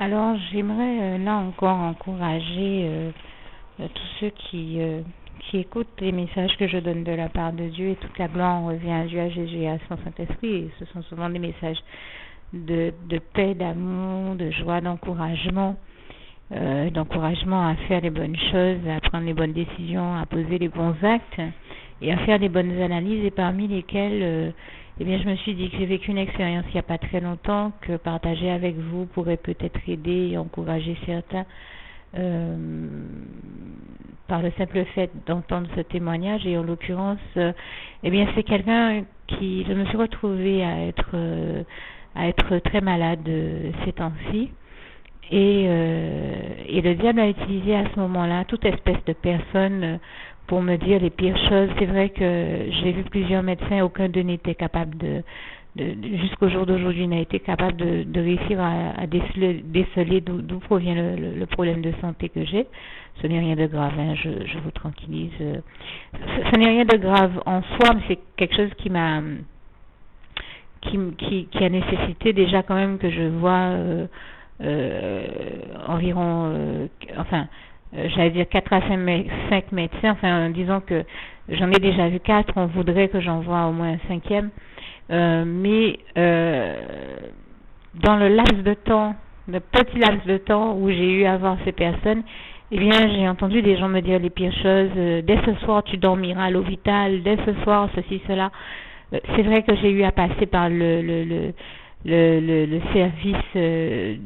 Alors, j'aimerais là encore encourager tous ceux qui écoutent les messages que je donne de la part de Dieu, et toute la gloire en revient à Dieu, à Jésus et à son Saint-Esprit. Et ce sont souvent des messages de paix, d'amour, de joie, d'encouragement à faire les bonnes choses, à prendre les bonnes décisions, à poser les bons actes et à faire des bonnes analyses, et parmi lesquelles eh bien, je me suis dit que j'ai vécu une expérience il n'y a pas très longtemps que partager avec vous pourrait peut-être aider et encourager certains par le simple fait d'entendre ce témoignage. Et en l'occurrence, eh bien, c'est quelqu'un qui, je me suis retrouvée à être très malade ces temps-ci. Et le diable a utilisé à ce moment-là toute espèce de personne pour me dire les pires choses. C'est vrai que j'ai vu plusieurs médecins, aucun d'eux n'était capable jusqu'au jour d'aujourd'hui, n'a été capable de réussir à déceler d'où provient le problème de santé que j'ai. Ce n'est rien de grave, hein, je vous tranquillise. Ce n'est rien de grave en soi, mais c'est quelque chose qui a nécessité déjà quand même que je vois environ, j'allais dire 4 à 5 médecins, enfin disons que j'en ai déjà vu 4, on voudrait que j'en voie au moins un 5e, mais dans le petit laps de temps où j'ai eu à voir ces personnes, eh bien j'ai entendu des gens me dire les pires choses, dès ce soir tu dormiras à l'hôpital, dès ce soir ceci, cela. C'est vrai que j'ai eu à passer par le service,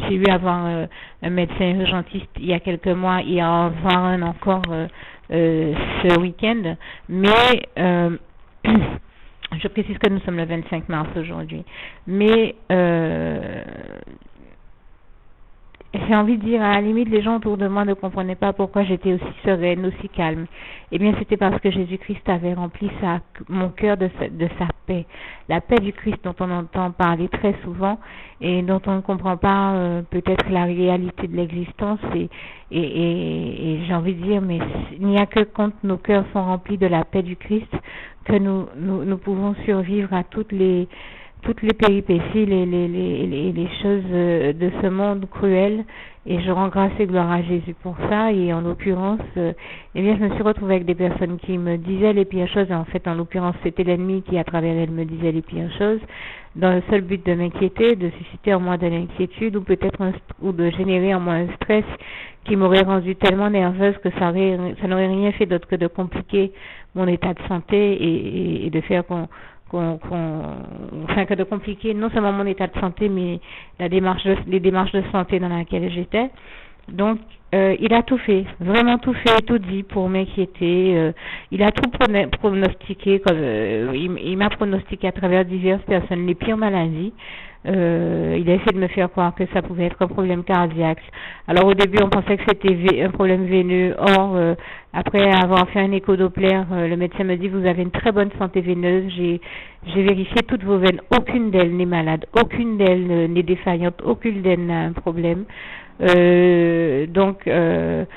j'ai eu à voir un médecin urgentiste il y a quelques mois et à en voir un encore ce week-end, mais je précise que nous sommes le 25 mars aujourd'hui, mais j'ai envie de dire, à la limite, les gens autour de moi ne comprenaient pas pourquoi j'étais aussi sereine, aussi calme. Eh bien, c'était parce que Jésus-Christ avait rempli mon cœur de sa paix. La paix du Christ dont on entend parler très souvent et dont on ne comprend pas peut-être la réalité de l'existence. Et j'ai envie de dire, mais il n'y a que quand nos cœurs sont remplis de la paix du Christ que nous pouvons survivre à toutes les péripéties, les choses de ce monde cruel, et je rends grâce et gloire à Jésus pour ça. Et en l'occurrence, eh bien, je me suis retrouvée avec des personnes qui me disaient les pires choses. En fait, en l'occurrence, c'était l'ennemi qui, à travers elle, me disait les pires choses, dans le seul but de m'inquiéter, de susciter en moi de l'inquiétude, ou peut-être ou de générer en moi un stress qui m'aurait rendue tellement nerveuse que ça n'aurait rien fait d'autre que de compliquer mon état de santé et de faire que de compliquer non seulement mon état de santé, mais les démarches de santé dans laquelle j'étais. Donc, il a tout fait, vraiment tout fait et tout dit pour m'inquiéter. Il a tout pronostiqué, il m'a pronostiqué à travers diverses personnes les pires maladies. Il a essayé de me faire croire que ça pouvait être un problème cardiaque. Alors au début on pensait que c'était un problème veineux. Or après avoir fait un écho Doppler, le médecin me dit vous avez une très bonne santé veineuse. J'ai vérifié toutes vos veines, aucune d'elles n'est malade, aucune d'elles n'est défaillante, aucune d'elles n'a un problème. Donc j'ai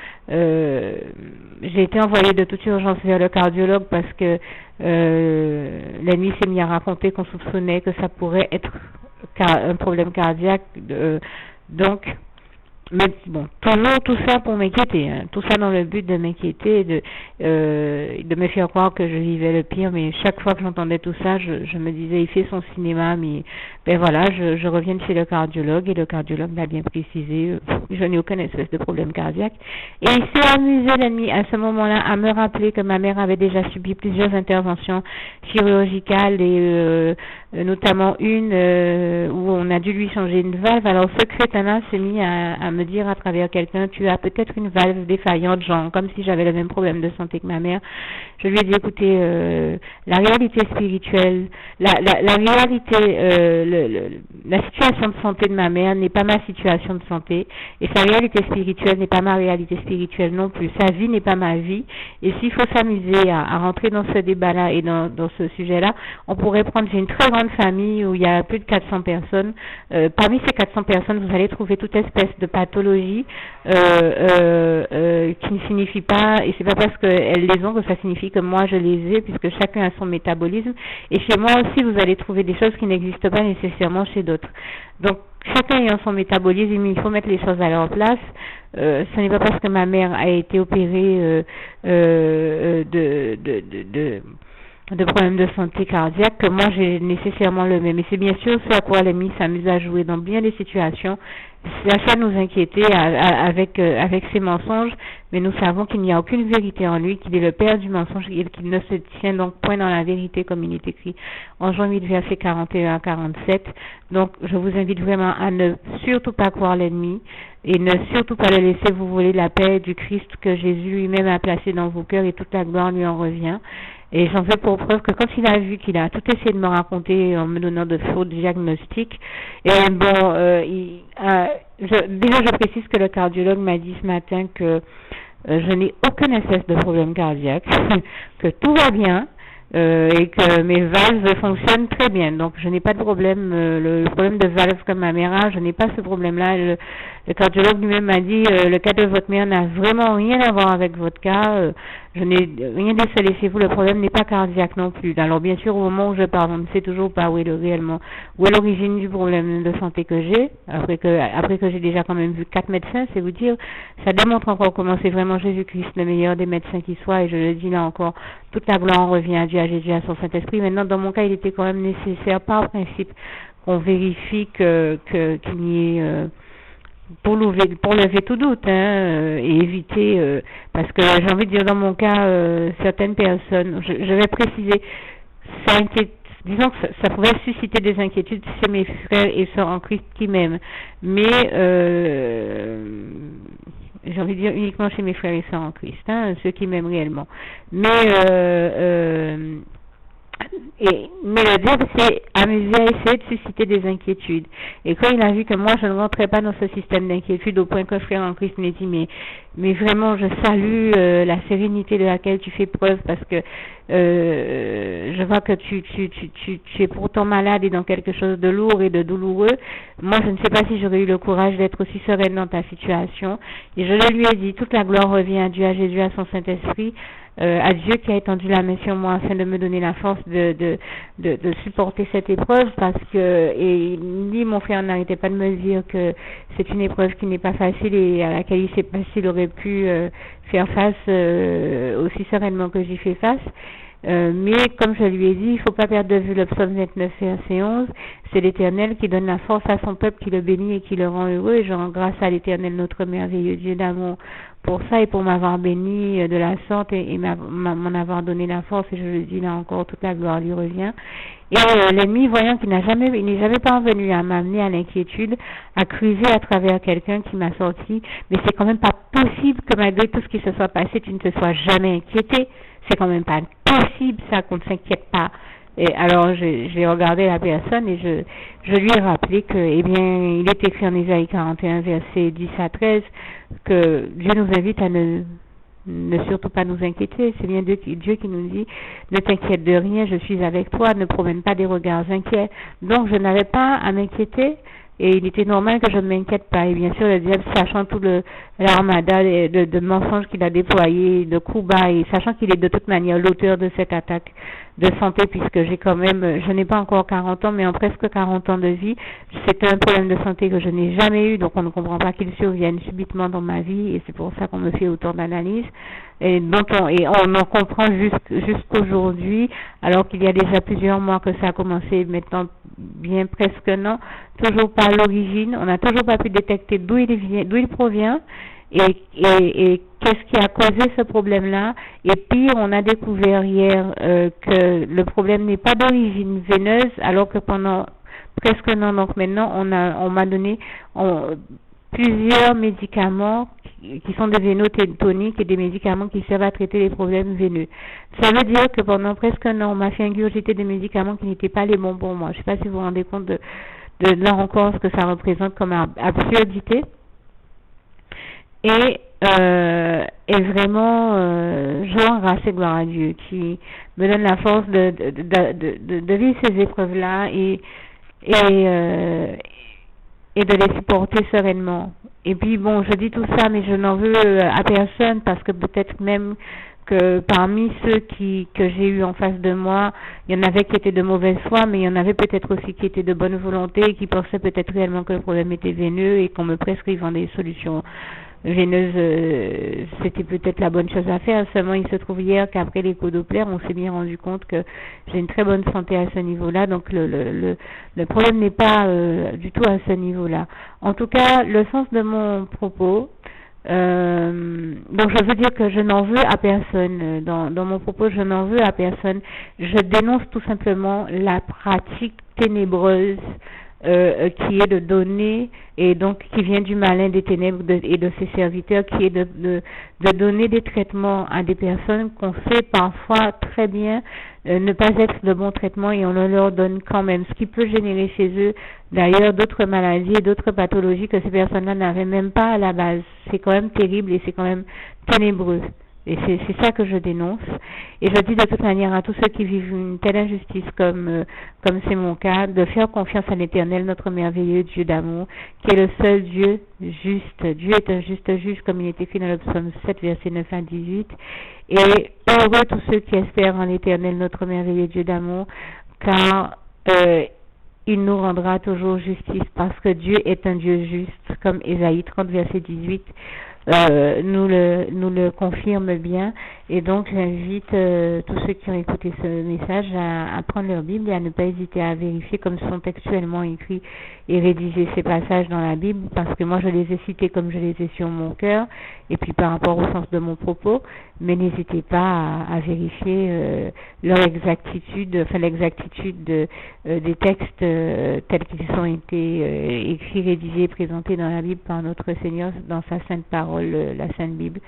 été envoyée de toute urgence vers le cardiologue parce que l'ennemi s'est mis à raconter qu'on soupçonnait que ça pourrait être un problème cardiaque. Donc, mais bon, tout ça pour m'inquiéter, hein, tout ça dans le but de m'inquiéter, de me faire croire que je vivais le pire. Mais chaque fois que j'entendais tout ça, je me disais il fait son cinéma, mais ben voilà, je reviens chez le cardiologue et le cardiologue m'a bien précisé, je n'ai aucun espèce de problème cardiaque. Et il s'est amusé l'ennemi à ce moment-là à me rappeler que ma mère avait déjà subi plusieurs interventions chirurgicales et notamment une où on a dû lui changer une valve. Alors ce crétin-là s'est mis à me dire à travers quelqu'un tu as peut-être une valve défaillante, genre comme si j'avais le même problème de santé que ma mère. Je lui ai dit écoutez, la réalité spirituelle, la réalité, la situation de santé de ma mère n'est pas ma situation de santé, et sa réalité spirituelle n'est pas ma réalité spirituelle non plus. Sa vie n'est pas ma vie, et s'il faut s'amuser à rentrer dans ce débat-là et dans ce sujet-là, on pourrait prendre une très grande famille où il y a plus de 400 personnes. Parmi ces 400 personnes, vous allez trouver toute espèce de pathologies qui ne signifient pas, et c'est pas parce qu'elles les ont que ça signifie que moi je les ai, puisque chacun a son métabolisme. Et chez moi aussi, vous allez trouver des choses qui n'existent pas nécessairement chez d'autres. Donc, chacun ayant son métabolisme, il faut mettre les choses à leur place. Ce n'est pas parce que ma mère a été opérée de problèmes de santé cardiaque que moi j'ai nécessairement le même. Et c'est bien sûr ce à quoi l'ennemi s'amuse à jouer dans bien des situations. C'est à ça nous inquiéter avec ses mensonges, mais nous savons qu'il n'y a aucune vérité en lui, qu'il est le père du mensonge et qu'il ne se tient donc point dans la vérité comme il est écrit en Jean 8 verset 41 à 47. Donc je vous invite vraiment à ne surtout pas croire l'ennemi et ne surtout pas le laisser vous voler la paix du Christ que Jésus lui-même a placé dans vos cœurs, et toute la gloire lui en revient. Et j'en fais pour preuve que quand il a vu qu'il a tout essayé de me raconter en me donnant de faux diagnostics, et déjà je précise que le cardiologue m'a dit ce matin que je n'ai aucun espèce de problème cardiaque, que tout va bien, et que mes valves fonctionnent très bien. Donc je n'ai pas de problème, le problème de valve comme ma mère a, je n'ai pas ce problème-là. Le cardiologue lui-même m'a dit le cas de votre mère n'a vraiment rien à voir avec votre cas. Je n'ai rien décelé chez vous, le problème n'est pas cardiaque non plus. Alors bien sûr, au moment où je parle, on ne sait toujours pas où est l'origine du problème de santé que j'ai, après que j'ai déjà quand même vu 4 médecins, c'est vous dire, ça démontre encore comment c'est vraiment Jésus-Christ, le meilleur des médecins qui soit, et je le dis là encore, toute la gloire en revient à Dieu, à Jésus, à son Saint-Esprit. Maintenant, dans mon cas, il était quand même nécessaire, par principe, qu'on vérifie qu'il y ait pour lever tout doute, et éviter, parce que j'ai envie de dire dans mon cas, certaines personnes, je vais préciser, disons que ça pouvait susciter des inquiétudes chez mes frères et sœurs en Christ qui m'aiment, mais j'ai envie de dire uniquement chez mes frères et sœurs en Christ, ceux qui m'aiment réellement. Mais le diable s'est amusé à essayer de susciter des inquiétudes. Et quand il a vu que moi je ne rentrais pas dans ce système d'inquiétude, au point qu'un frère en Christ me dit mais vraiment je salue la sérénité de laquelle tu fais preuve, parce que je vois que tu es pourtant malade et dans quelque chose de lourd et de douloureux. Moi je ne sais pas si j'aurais eu le courage d'être aussi sereine dans ta situation. Et je le lui ai dit, toute la gloire revient à Dieu, à Jésus, à son Saint-Esprit. À Dieu qui a étendu la main sur moi afin de me donner la force de supporter cette épreuve, parce que, et lui, mon frère, n'arrêtait pas de me dire que c'est une épreuve qui n'est pas facile et à laquelle il sait pas s'il aurait pu faire face aussi sereinement que j'y fais face. Mais comme je lui ai dit, il ne faut pas perdre de vue le psaume 29, verset 11. C'est l'Éternel qui donne la force à son peuple, qui le bénit et qui le rend heureux. Et je rends grâce à l'Éternel, notre merveilleux Dieu d'amour, pour ça et pour m'avoir béni de la sorte et m'en avoir donné la force. Et je le dis là encore, toute la gloire lui revient. Et l'ennemi, voyant qu'il n'est jamais parvenu à m'amener à l'inquiétude, a cruisé à travers quelqu'un qui m'a sorti. Mais c'est quand même pas possible que malgré tout ce qui se soit passé, tu ne te sois jamais inquiété. C'est quand même pas possible ça, qu'on ne s'inquiète pas. Et alors j'ai regardé la personne et je lui ai rappelé que, eh bien, il est écrit en Isaïe 41 verset 10 à 13 que Dieu nous invite à ne surtout pas nous inquiéter. C'est bien Dieu qui nous dit ne t'inquiète de rien, je suis avec toi, ne promène pas des regards inquiets. Donc je n'avais pas à m'inquiéter. Et il était normal que je ne m'inquiète pas. Et bien sûr, le diable, sachant tout l'armada de mensonges qu'il a déployé, de coups bas, et sachant qu'il est de toute manière l'auteur de cette attaque de santé, puisque je n'ai pas encore 40 ans, mais en presque 40 ans de vie, c'est un problème de santé que je n'ai jamais eu, donc on ne comprend pas qu'il survienne subitement dans ma vie, et c'est pour ça qu'on me fait autant d'analyses. Et on en comprend jusqu'aujourd'hui, alors qu'il y a déjà plusieurs mois que ça a commencé, maintenant bien presque non, toujours pas l'origine, on n'a toujours pas pu détecter d'où il provient et qu'est-ce qui a causé ce problème-là. Et pire, on a découvert hier que le problème n'est pas d'origine veineuse, alors que pendant presque non, donc maintenant on m'a donné plusieurs médicaments qui sont des vénotoniques et des médicaments qui servent à traiter les problèmes veineux. Ça veut dire que pendant presque un an, on m'a fait ingurgiter des médicaments qui n'étaient pas les bons pour moi. Je ne sais pas si vous vous rendez compte de là encore ce que ça représente comme absurdité. Et vraiment, je rends grâce et gloire à Dieu qui me donne la force de vivre ces épreuves-là et de les supporter sereinement. Et puis bon, je dis tout ça, mais je n'en veux à personne parce que peut-être même que parmi ceux que j'ai eu en face de moi, il y en avait qui étaient de mauvaise foi, mais il y en avait peut-être aussi qui étaient de bonne volonté et qui pensaient peut-être réellement que le problème était veineux et qu'on me prescrivant des solutions veineuses, c'était peut-être la bonne chose à faire. Seulement, il se trouve hier qu'après l'écho Doppler, on s'est bien rendu compte que j'ai une très bonne santé à ce niveau-là. Donc, le problème n'est pas du tout à ce niveau-là. En tout cas, le sens de mon propos, donc je veux dire que je n'en veux à personne. Dans mon propos, je n'en veux à personne. Je dénonce tout simplement la pratique ténébreuse qui est de donner, et donc qui vient du malin des ténèbres et de ses serviteurs, qui est de donner des traitements à des personnes qu'on sait parfois très bien ne pas être de bons traitements, et on le leur donne quand même, ce qui peut générer chez eux d'ailleurs d'autres maladies et d'autres pathologies que ces personnes-là n'avaient même pas à la base. C'est quand même terrible et c'est quand même ténébreux. Et c'est ça que je dénonce. Et je dis de toute manière à tous ceux qui vivent une telle injustice comme c'est mon cas, de faire confiance à l'Éternel, notre merveilleux Dieu d'amour, qui est le seul Dieu juste. Dieu est un juste juge, comme il est écrit dans le psaume 7, verset 9 à 18. Et heureux tous ceux qui espèrent en l'Éternel, notre merveilleux Dieu d'amour, car il nous rendra toujours justice, parce que Dieu est un Dieu juste, comme Ésaïe 30, verset 18. Nous le confirme bien, et donc j'invite tous ceux qui ont écouté ce message à prendre leur Bible et à ne pas hésiter à vérifier comme sont textuellement écrits et rédigés ces passages dans la Bible, parce que moi je les ai cités comme je les ai sur mon cœur et puis par rapport au sens de mon propos, mais n'hésitez pas à vérifier leur exactitude, enfin l'exactitude des textes tels qu'ils ont été écrits, rédigés et présentés dans la Bible par notre Seigneur dans sa sainte parole, la Sainte Bible.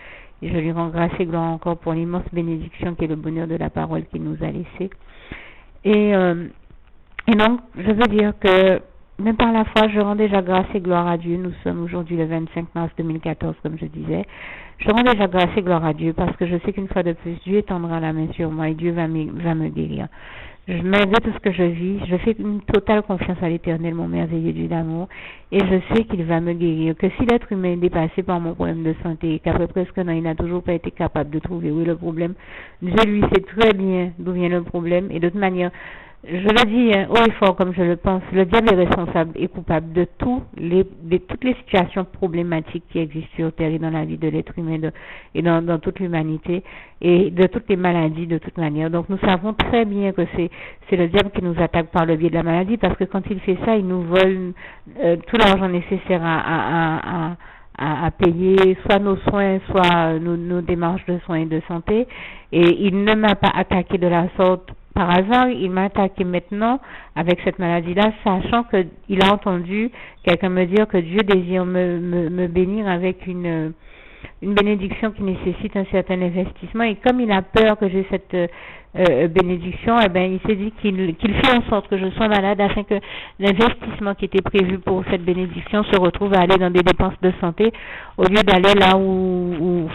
Et je lui rends grâce et gloire encore pour l'immense bénédiction qui est le bonheur de la parole qu'il nous a laissée. Et donc, je veux dire que même par la foi, je rends déjà grâce et gloire à Dieu. Nous sommes aujourd'hui le 25 mars 2014, comme je disais. Je rends déjà grâce et gloire à Dieu parce que je sais qu'une fois de plus, Dieu étendra la main sur moi et Dieu va me guérir. Malgré tout ce que je vis, je fais une totale confiance à l'Éternel, mon merveilleux Dieu d'amour, et je sais qu'il va me guérir. Que si l'être humain est dépassé par mon problème de santé, et qu'après presque un an, il n'a toujours pas été capable de trouver où est le problème, Dieu lui sait très bien d'où vient le problème, et de toute manière, je le dis haut et fort comme je le pense, le diable est responsable et coupable de toutes les situations problématiques qui existent sur Terre et dans la vie de l'être humain et dans toute l'humanité, et de toutes les maladies de toute manière. Donc nous savons très bien que c'est le diable qui nous attaque par le biais de la maladie, parce que quand il fait ça, il nous vole tout l'argent nécessaire à payer soit nos soins, soit nos démarches de soins et de santé, et il ne m'a pas attaqué de la sorte par hasard, il m'a attaqué maintenant avec cette maladie-là, sachant qu'il a entendu quelqu'un me dire que Dieu désire me bénir avec une bénédiction qui nécessite un certain investissement, et comme il a peur que j'ai cette bénédiction, eh ben il s'est dit qu'il fait en sorte que je sois malade afin que l'investissement qui était prévu pour cette bénédiction se retrouve à aller dans des dépenses de santé au lieu d'aller là où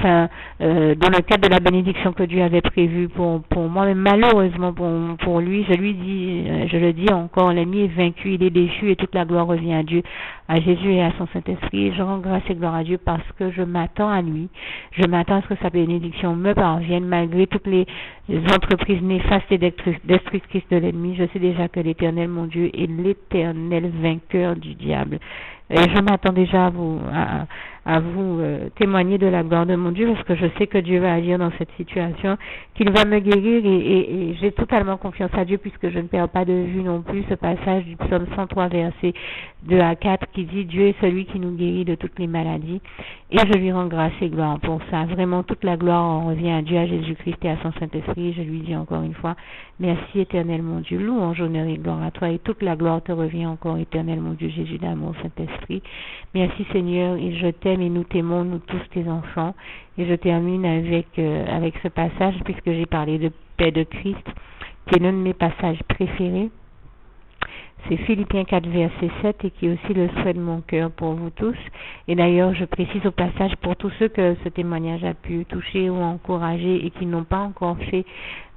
dans le cadre de la bénédiction que Dieu avait prévue pour moi. Mais malheureusement pour lui, je le dis encore, l'ennemi est vaincu, il est déchu, et toute la gloire revient à Dieu, à Jésus et à son Saint-Esprit. Et je rends grâce et gloire à Dieu parce que je m'attends à lui, je m'attends à ce que sa bénédiction me parvienne malgré toutes les entreprises néfastes et destructrices de l'ennemi. Je sais déjà que l'Éternel, mon Dieu, est l'éternel vainqueur du diable. Et je m'attends déjà à vous témoigner de la gloire de mon Dieu, parce que je sais que Dieu va agir dans cette situation, qu'il va me guérir, et j'ai totalement confiance à Dieu, puisque je ne perds pas de vue non plus ce passage du psaume 103, verset 2 à 4, qui dit: Dieu est celui qui nous guérit de toutes les maladies, et je lui rends grâce et gloire pour ça. Vraiment, toute la gloire en revient à Dieu, à Jésus-Christ et à son Saint-Esprit. Je lui dis encore une fois, merci éternel mon Dieu, louange, honneur et gloire à toi, et toute la gloire te revient encore, éternel mon Dieu, Jésus d'amour, Saint-Esprit. Merci Seigneur, et je t'aime, et nous t'aimons, nous tous tes enfants. Et je termine avec ce passage, puisque j'ai parlé de paix de Christ, qui est l'un de mes passages préférés. C'est Philippiens 4, verset 7, et qui est aussi le souhait de mon cœur pour vous tous. Et d'ailleurs, je précise au passage pour tous ceux que ce témoignage a pu toucher ou encourager et qui n'ont pas encore fait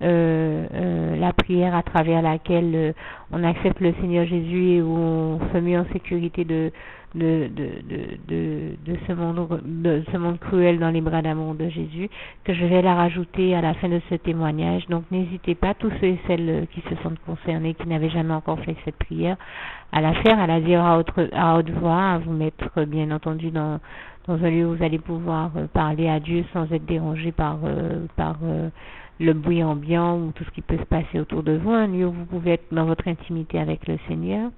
la prière à travers laquelle on accepte le Seigneur Jésus et où on se met en sécurité de de ce monde cruel dans les bras d'amour de Jésus, que je vais la rajouter à la fin de ce témoignage. Donc n'hésitez pas, tous ceux et celles qui se sentent concernés, qui n'avaient jamais encore fait cette prière, à la faire, à la dire à haute voix, à vous mettre bien entendu dans un lieu où vous allez pouvoir parler à Dieu sans être dérangé par le bruit ambiant ou tout ce qui peut se passer autour de vous, un lieu où vous pouvez être dans votre intimité avec le Seigneur,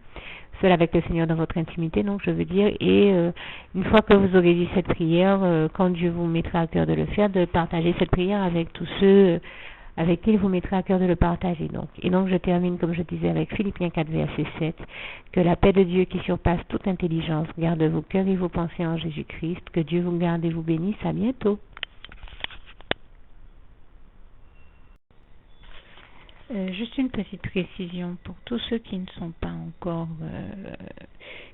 seul avec le Seigneur dans votre intimité, donc je veux dire, et une fois que vous aurez dit cette prière, quand Dieu vous mettra à cœur de le faire, de partager cette prière avec tous ceux avec qui il vous mettra à cœur de le partager. Et donc je termine, comme je disais, avec Philippiens 4, verset 7, que la paix de Dieu qui surpasse toute intelligence garde vos cœurs et vos pensées en Jésus-Christ, que Dieu vous garde et vous bénisse, à bientôt. Juste une petite précision pour tous ceux qui ne sont pas encore,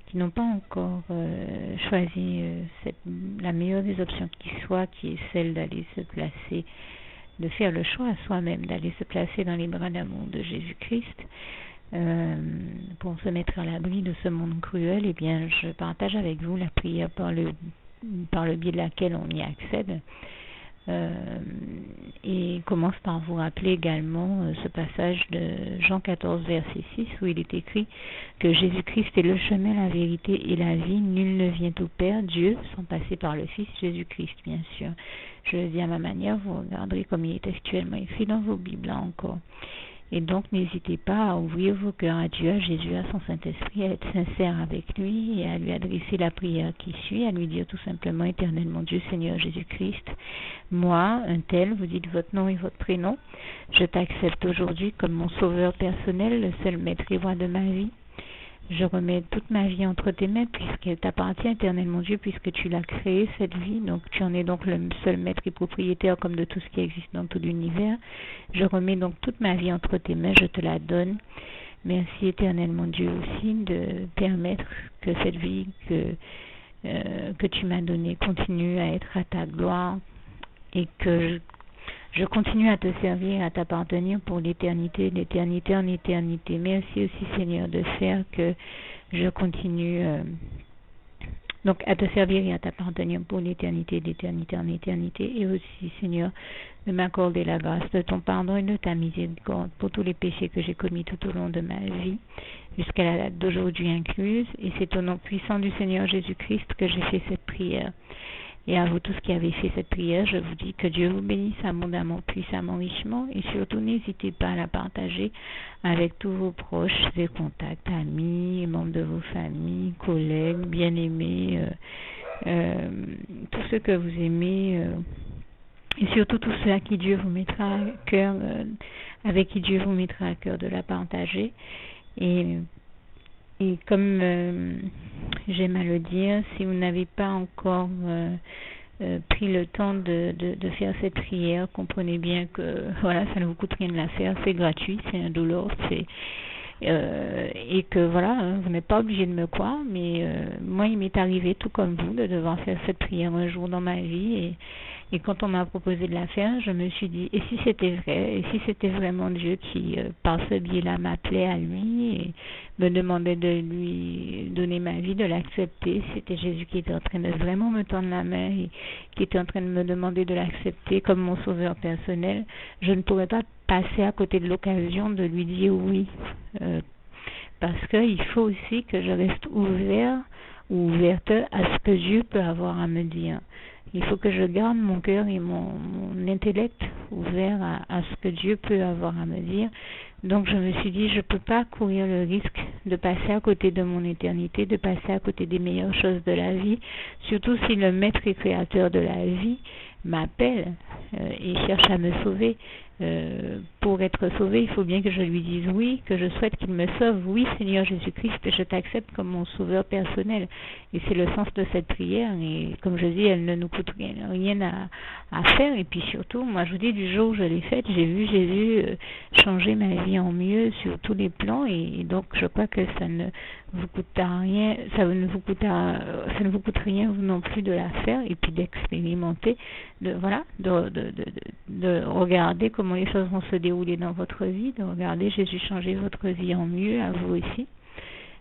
qui n'ont pas encore choisi la meilleure des options qui soit, qui est celle d'aller se placer, de faire le choix à soi-même, d'aller se placer dans les bras d'amour de Jésus-Christ, pour se mettre à l'abri de ce monde cruel. Eh bien, je partage avec vous la prière par le biais de laquelle on y accède. Et commence par vous rappeler également ce passage de Jean 14 verset 6 où il est écrit que Jésus-Christ est le chemin, la vérité et la vie, nul ne vient au Père, Dieu, sans passer par le Fils Jésus-Christ, bien sûr. Je le dis à ma manière, vous regarderez comme il est actuellement écrit dans vos Bibles là encore. Et donc, n'hésitez pas à ouvrir vos cœurs à Dieu, à Jésus, à son Saint-Esprit, à être sincère avec lui et à lui adresser la prière qui suit, à lui dire tout simplement, Éternel mon Dieu, Seigneur Jésus-Christ, moi, un tel, vous dites votre nom et votre prénom, je t'accepte aujourd'hui comme mon sauveur personnel, le seul maître et roi de ma vie. Je remets toute ma vie entre tes mains puisqu'elle t'appartient, Éternel mon Dieu, puisque tu l'as créée, cette vie. Donc tu en es donc le seul maître et propriétaire comme de tout ce qui existe dans tout l'univers. Je remets donc toute ma vie entre tes mains, je te la donne. Merci, Éternel mon Dieu, aussi de permettre que cette vie que tu m'as donnée continue à être à ta gloire et que je continue à te servir, à t'appartenir pour l'éternité, d'éternité en éternité. Merci aussi, Seigneur, de faire que je continue donc à te servir et à t'appartenir pour l'éternité, d'éternité en éternité. Et aussi, Seigneur, de m'accorder la grâce de ton pardon et de ta miséricorde pour tous les péchés que j'ai commis tout au long de ma vie, jusqu'à la date d'aujourd'hui incluse. Et c'est au nom puissant du Seigneur Jésus-Christ que j'ai fait cette prière. Et à vous tous qui avez fait cette prière, je vous dis que Dieu vous bénisse abondamment, puissamment, richement, et surtout n'hésitez pas à la partager avec tous vos proches et contacts, amis, membres de vos familles, collègues, bien-aimés, tous ceux que vous aimez, et surtout tous ceux à qui Dieu vous mettra à cœur, avec qui Dieu vous mettra à cœur de la partager. Et comme j'aime à le dire, si vous n'avez pas encore pris le temps de faire cette prière, comprenez bien que voilà, ça ne vous coûte rien de la faire, c'est gratuit, c'est indolore, et que voilà, vous n'êtes pas obligé de me croire, mais moi il m'est arrivé tout comme vous de devoir faire cette prière un jour dans ma vie, et quand on m'a proposé de la faire, je me suis dit, et si c'était vrai, et si c'était vraiment Dieu qui, par ce biais-là, m'appelait à lui et me demandait de lui donner ma vie, de l'accepter, c'était Jésus qui était en train de vraiment me tendre la main et qui était en train de me demander de l'accepter comme mon sauveur personnel, je ne pourrais pas passer à côté de l'occasion de lui dire oui, parce qu'il faut aussi que je reste ouvert ou ouverte à ce que Dieu peut avoir à me dire. Il faut que je garde mon cœur et mon intellect ouverts à ce que Dieu peut avoir à me dire. Donc je me suis dit, je ne peux pas courir le risque de passer à côté de mon éternité, de passer à côté des meilleures choses de la vie, surtout si le maître et créateur de la vie m'appelle et cherche à me sauver. Pour être sauvé, il faut bien que je lui dise oui, que je souhaite qu'il me sauve. Oui, Seigneur Jésus-Christ, je t'accepte comme mon sauveur personnel. Et c'est le sens de cette prière. Et comme je dis, elle ne nous coûte rien à faire. Et puis surtout, moi je vous dis, du jour où je l'ai faite, j'ai vu Jésus changer ma vie en mieux sur tous les plans. Et donc je crois que ça ne vous coûtera rien, ça ne vous coûte rien vous non plus de la faire et puis d'expérimenter, de regarder comment les choses vont se dérouler dans votre vie, de regarder Jésus changer votre vie en mieux, à vous aussi.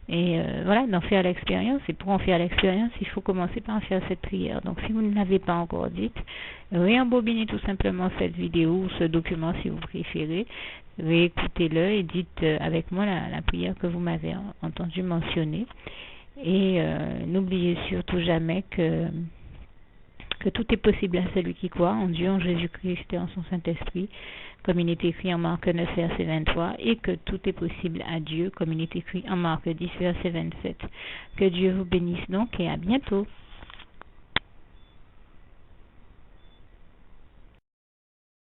Et voilà, d'en faire l'expérience. Et pour en faire l'expérience, il faut commencer par faire cette prière. Donc si vous ne l'avez pas encore dite, réembobinez tout simplement cette vidéo ou ce document si vous préférez. Réécoutez-le et dites avec moi la prière que vous m'avez entendu mentionner. Et n'oubliez surtout jamais que tout est possible à celui qui croit en Dieu, en Jésus-Christ et en son Saint-Esprit, comme il est écrit en Marc 9, verset 23, et que tout est possible à Dieu, comme il est écrit en Marc 10, verset 27. Que Dieu vous bénisse donc et à bientôt.